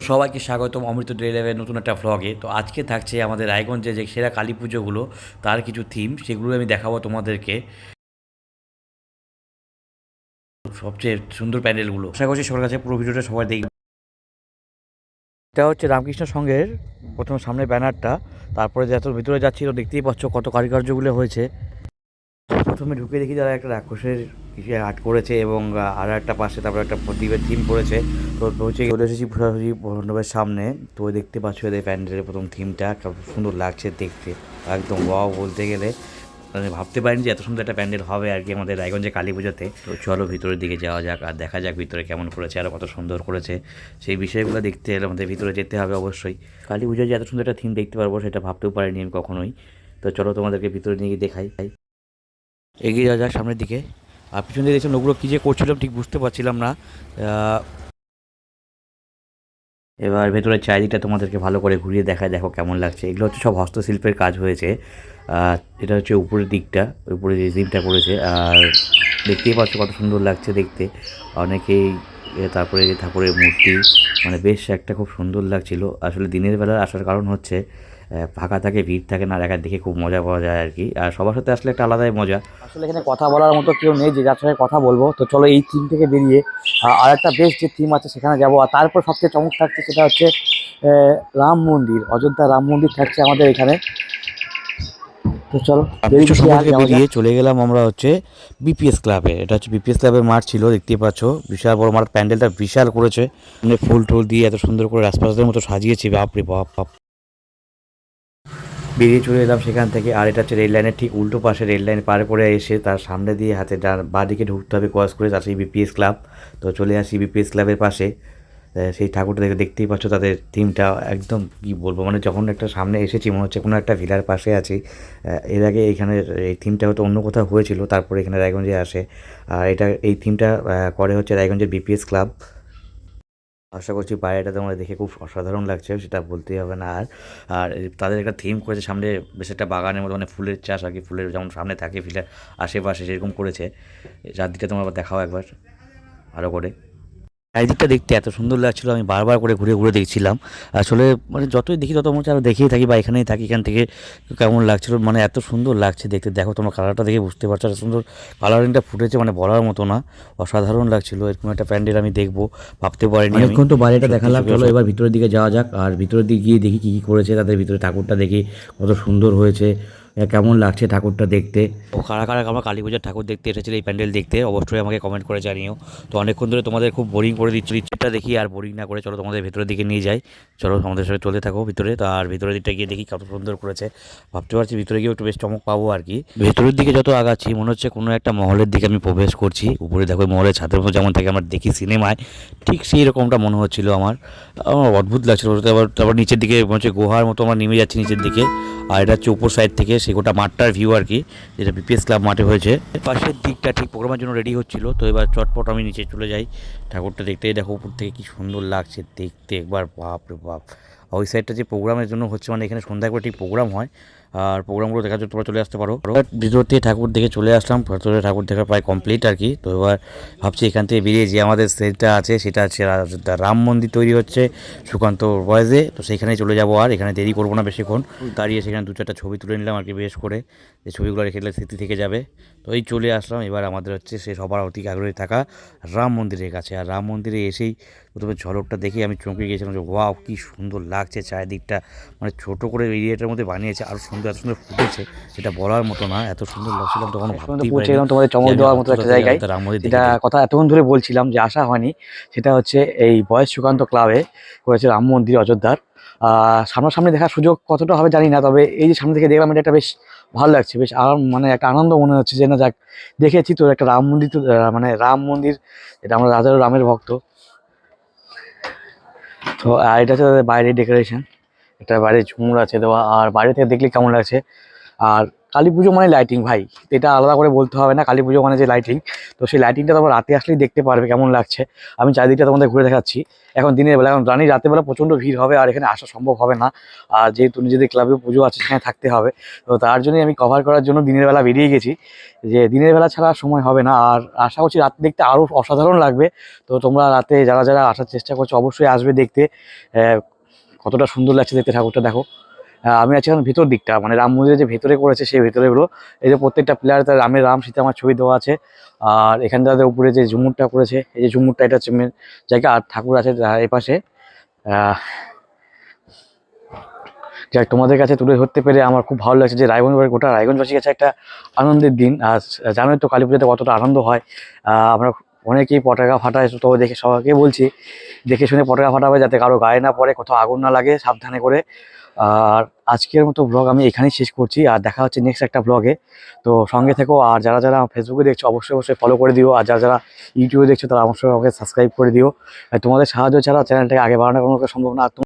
সবাইকে স্বাগতম অমৃত ডেইলাইভের নতুন একটা ভ্লগে। তো আজকে থাকছে আমাদের রায়গঞ্জে যে সেরা কালী পুজোগুলো, তার কিছু থিম, সেগুলো আমি দেখাবো তোমাদেরকে। সবচেয়ে সুন্দর প্যান্ডেলগুলো, আশা করছি সবার কাছে পুরো ভিডিওটা সবাই দেখবে। এটা হচ্ছে রামকৃষ্ণ সংঘের প্রথম সামনে ব্যানারটা। তারপরে যত ভিতরে যাচ্ছি তো দেখতেই পাচ্ছ কত কারুকার্যগুলো হয়েছে। প্রথমে ঢুকে দেখি যারা একটা রাক্ষসের কিছু আর্ট করেছে এবং আর একটা পাশে তারপরে একটা প্রদীপের থিম করেছে। তো হচ্ছে চলে এসেছি সরাসরি মণ্ডপের সামনে। তো দেখতে পাচ্ছ এদের প্যান্ডেলের প্রথম থিমটা খুব সুন্দর লাগছে দেখতে, একদম ওয়াও বলতে গেলে। মানে ভাবতে পারিনি যে এত সুন্দর একটা প্যান্ডেল হবে আর কি আমাদের রায়গঞ্জে কালী পুজোতে। তো চলো ভিতরের দিকে যাওয়া যাক আর দেখা যাক ভিতরে কেমন করেছে আর কত সুন্দর করেছে। সেই বিষয়গুলো দেখতে হলে আমাদের ভিতরে যেতে হবে অবশ্যই। কালী পুজোয় যে এত সুন্দর একটা থিম দেখতে পারবো সেটা ভাবতেও পারিনি আমি কখনোই। তো চলো তোমাদেরকে ভিতরে নিয়ে দেখাই। এগিয়ে যাওয়া যাক সামনের দিকে। আর পিছন দিয়ে দেখছিলাম ওগুলো কী যে করছিলাম ঠিক বুঝতে পারছিলাম না। এবার ভেতরের চারিদিকটা তোমাদেরকে ভালো করে ঘুরিয়ে দেখায়, দেখো কেমন লাগছে। এগুলো হচ্ছে সব হস্তশিল্পের কাজ হয়েছে। এটা হচ্ছে উপরের দিকটা, উপরে যে জিমটা করেছে। আর দেখতেই পাচ্ছ কত সুন্দর লাগছে দেখতে। অনেকেই তারপরে যে ঠাকুরের মূর্তি, মানে বেশ একটা খুব সুন্দর লাগছিল। আসলে দিনের বেলা আসার কারণ হচ্ছে ফাঁকা থাকে, ভিড় থাকে না, একা দেখে খুব মজা পাওয়া যায় আর কি। আর সবার সাথে আসলে একটা আলাদাই মজা। আসলে এখানে কথা বলার মতো কেউ নেই যে যার সাথে কথা বলবো। তো চলো এই থিম থেকে বেরিয়ে আর একটা বেশ যে থিম আছে সেখানে যাবো। আর তারপর সবচেয়ে চমক থাকছে সেটা হচ্ছে রাম মন্দির, অযোধ্যা রাম মন্দির থাকছে আমাদের এখানে। তো চলো কিছু সময় থেকে বেরিয়ে চলে গেলাম আমরা হচ্ছে বিপিএস ক্লাবে। এটা হচ্ছে বিপিএস ক্লাবের মাঠ ছিল, দেখতেই পাচ্ছ বিশাল বড় মাঠ। প্যান্ডেলটা বিশাল করেছে, মানে ফুল টুল দিয়ে এত সুন্দর করে রাজপ্রাসাদের মতো সাজিয়েছে, বাপরে বাপ বাপ। বেরিয়ে চলে এলাম সেখান থেকে। আর এটা হচ্ছে রেল লাইনের ঠিক উল্টো পাশে, রেল লাইন পার করে এসে তার সামনে দিয়ে হাতে বাঁ দিকে ঢুকতে হবে ক্রস করে, তার সেই বিপিএস ক্লাব। তো চলে আসি বিপিএস ক্লাবের পাশে। সেই ঠাকুরটা দেখতেই পাচ্ছ, তাদের থিমটা একদম কী বলবো, মানে যখন একটা সামনে এসেছি মনে হচ্ছে কোনো একটা ভিলার পাশে আছি। এর আগে এখানে এই থিমটা হয়তো অন্য কোথাও হয়েছিল, তারপরে এখানে রায়গঞ্জে আসে। আর এই থিমটা করে হচ্ছে রায়গঞ্জের বিপিএস ক্লাব। আশা করছি বাইরেটা তোমরা দেখে খুব অসাধারণ লাগছে, সেটা বলতেই হবে না। আর আর তাদের একটা থিম করেছে সামনে, বেশ একটা বাগানের মতো, মানে ফুলের চাষ আর কি। ফুলের যেমন সামনে থাকে ফিলের আশেপাশে, সেরকম করেছে। চারদিকটা তোমরা দেখাও একবার ভালো করে। চারিদিকটা দেখতে এত সুন্দর লাগছিল, আমি বারবার করে ঘুরে ঘুরে দেখছিলাম। আসলে মানে যতই দেখি তত মনে হচ্ছে আরও দেখেই থাকি বা এখানেই থাকি। এখান থেকে কেমন লাগছিল, মানে এত সুন্দর লাগছে দেখতে। দেখো তোমার কালারটা দেখে বুঝতে পারছো এত সুন্দর কালারিংটা ফুটেছে, মানে বলার মতো না, অসাধারণ লাগছিল। এরকম একটা প্যান্ডেল আমি দেখবো ভাবতে পারিনি। অনেকক্ষণ তো বাইরেটা দেখালাম, চলো এবার ভিতরের দিকে যাওয়া যাক। আর ভিতরের দিকে গিয়ে দেখি কী কী করেছে তাদের ভিতরে। ঠাকুরটা দেখি কত সুন্দর হয়েছে, কেমন লাগছে ঠাকুরটা দেখতে। ও কারা কারা আমরা কালী পূজার ঠাকুর দেখতে এসেছিল এই প্যান্ডেল দেখতে, অবশ্যই আমাকে কমেন্ট করে জানিও। তো অনেকক্ষণ ধরে তোমাদের খুব বোরিং করে দিচ্ছি, ইচ্ছাটা দেখি আর বোরিং না করে চলো তোমাদের ভেতরের দিকে নিয়ে যাই। চলো আমাদের সাথে চলতে থাকো ভিতরে। তো আর ভিতরের দিকটা গিয়ে দেখি কত সুন্দর করেছে। ভাবতে পারছি ভিতরে গিয়ে একটু বেশ চমক পাবো আর কি। ভেতরের দিকে যত আগাচ্ছি মনে হচ্ছে কোনো একটা মহলের দিকে আমি প্রবেশ করছি। উপরে দেখো মহলের ছাদের মতো যেমন থাকে আমরা দেখি সিনেমায়, ঠিক সেই রকমটা মনে হচ্ছিল আমার। আমার অদ্ভুত লাগছিল। তারপর নিচের দিকে মনে হচ্ছে গুহার মতো আমরা নেমে যাচ্ছি নিচের দিকে। আর এটা হচ্ছে উপর সাইড থেকে সে গোটা মাঠটার ভিউ আর কি, যেটা বিপিএস ক্লাব মাঠে হয়েছে। পাশের দিকটা ঠিক প্রোগ্রামের জন্য রেডি হচ্ছিল। তো এবার চটপট আমি নিচে চলে যাই ঠাকুরটা দেখতে। দেখো উপর থেকে কি সুন্দর লাগছে দেখতে একবার, বাপ রে বাপ। ওই সাইডটা যে প্রোগ্রামের জন্য হচ্ছে, মানে এখানে সন্ধ্যা করে ঠিক প্রোগ্রাম হয়। আর প্রোগ্রামগুলো দেখার জন্য তোমরা চলে আসতে পারো। ভিতর থেকে ঠাকুর দেখে চলে আসলাম, ভেতরে ঠাকুর দেখা প্রায় কমপ্লিট আর কি। তো এবার ভাবছি এখান থেকে বেরিয়ে যে আমাদের সেটটা আছে সেটা হচ্ছে রাম মন্দির তৈরি হচ্ছে সুকান্ত বয়েজে। তো সেখানেই চলে যাবো, আর এখানে দেরি করবো না বেশিক্ষণ। দাঁড়িয়ে সেখানে দু চারটা ছবি তুলে নিলাম আর কি, বেশ করে। যে ছবিগুলো রেখে দিলে স্মৃতি থেকে যাবে। তো এই চলে আসলাম এবার আমাদের হচ্ছে সে সবার অতি আগ্রহে থাকা রাম মন্দিরের কাছে। আর রাম মন্দিরে এসেই প্রথমে ঝলকটা দেখে আমি চমকে গিয়েছিলাম যে ওয়াও কী সুন্দর লাগছে চারিদিকটা। মানে ছোটো করে এরিয়াটার মধ্যে বানিয়েছে, আরও সুন্দর, এত সুন্দর ফুটেছে সেটা বলার মতো না, এত সুন্দর লাগছিলাম তখন ভাবতেই পারিনি তোমাদের চমক দেওয়ার মতো একটা জায়গায়। রাম মন্দির যেটা দেখে। কথা এতক্ষণ ধরে বলছিলাম যে আসা হয়নি, সেটা হচ্ছে এই বয়েজ সুকান্ত ক্লাবে করেছে রাম মন্দির অযোধ্যার। সামনাসামনি দেখার সুযোগ কতটা হবে জানি না, তবে এই যে সামনে থেকে দেখলাম এটা একটা বেশ ভালো লাগছে, বেশ আরাম, মানে একটা আনন্দ মনে হচ্ছে যে না যাক দেখেছি তো একটা রাম মন্দির। তো মানে রাম মন্দির, এটা আমরা রাজার রামের ভক্ত। তো আর এটা হচ্ছে তাদের বাইরের ডেকোরেশন, এটা বাইরে ঝুমুর আছে দেওয়া। আর বাইরে থেকে দেখলে কেমন লাগছে। আর কালী পুজো মানে লাইটিং ভাই, এটা আলাদা করে বলতে হবে না। কালী পুজো মানে যে লাইটিং, তো সেই লাইটিংটা তোমরা রাতে আসলেই দেখতে পারবে কেমন লাগছে। আমি চারিদিকটা তোমাদের ঘুরে দেখাচ্ছি এখন দিনের বেলা, এখন জানি রাতের বেলা প্রচণ্ড ভিড় হবে আর এখানে আসা সম্ভব হবে না। আর যেহেতু নিজেদের ক্লাবে পুজো আছে সেখানে থাকতে হবে, তো তার জন্যই আমি কভার করার জন্য দিনের বেলা বেরিয়ে গেছি, যে দিনের বেলা ছাড়া আর সময় হবে না। আর আশা করছি রাতে দেখতে আরও অসাধারণ লাগবে। তো তোমরা রাতে যারা যারা আসার চেষ্টা করছো অবশ্যই আসবে দেখতে। কতটা সুন্দর লাগছে দেখতে ঠাকুরটা দেখো। আমি আছি এখন ভিতর দিকটা, মানে রাম মন্দিরের যে ভেতরে করেছে সেই ভেতরেগুলো। এই যে প্রত্যেকটা প্লেয়ার তার রাম সীতা আমার ছবি দেওয়া আছে। আর এখানটাতে উপরে যে ঝুমুরটা করেছে, এই যে ঝুমুরটা, এটা হচ্ছে মেন জায়গা। আর ঠাকুর আছে এই পাশে। যাক, তোমাদের কাছে তুলে ধরতে পেরে আমার খুব ভালো লাগছে যে গোটা রায়গঞ্জবাসীর কাছে একটা আনন্দের দিন। আর জানোই তো কালী পুজোতে কতটা আনন্দ হয়। আমরা অনেকেই পটাকা ফাটায়, তো দেখে সবাইকে বলছি দেখে শুনে পটাকা ফাটাবে, যাতে কারো গায়ে না পড়ে, কোথাও আগুন না লাগে, সাবধানে করে। আর আজকের মতো ব্লগ আমি এখানেই শেষ করছি, আর দেখা হচ্ছে নেক্সট একটা ব্লগে। তো সঙ্গে থেকো, আর যারা যারা ফেসবুকে দেখছো অবশ্যই অবশ্যই ফলো করে দিও, আর যারা যারা ইউটিউবে দেখছো তারা অবশ্যই আমাকে সাবস্ক্রাইব করে দিও। আর তোমাদের সাহায্য ছাড়া চ্যানেলটাকে আগে বাড়ানোর কোনো সম্ভব না।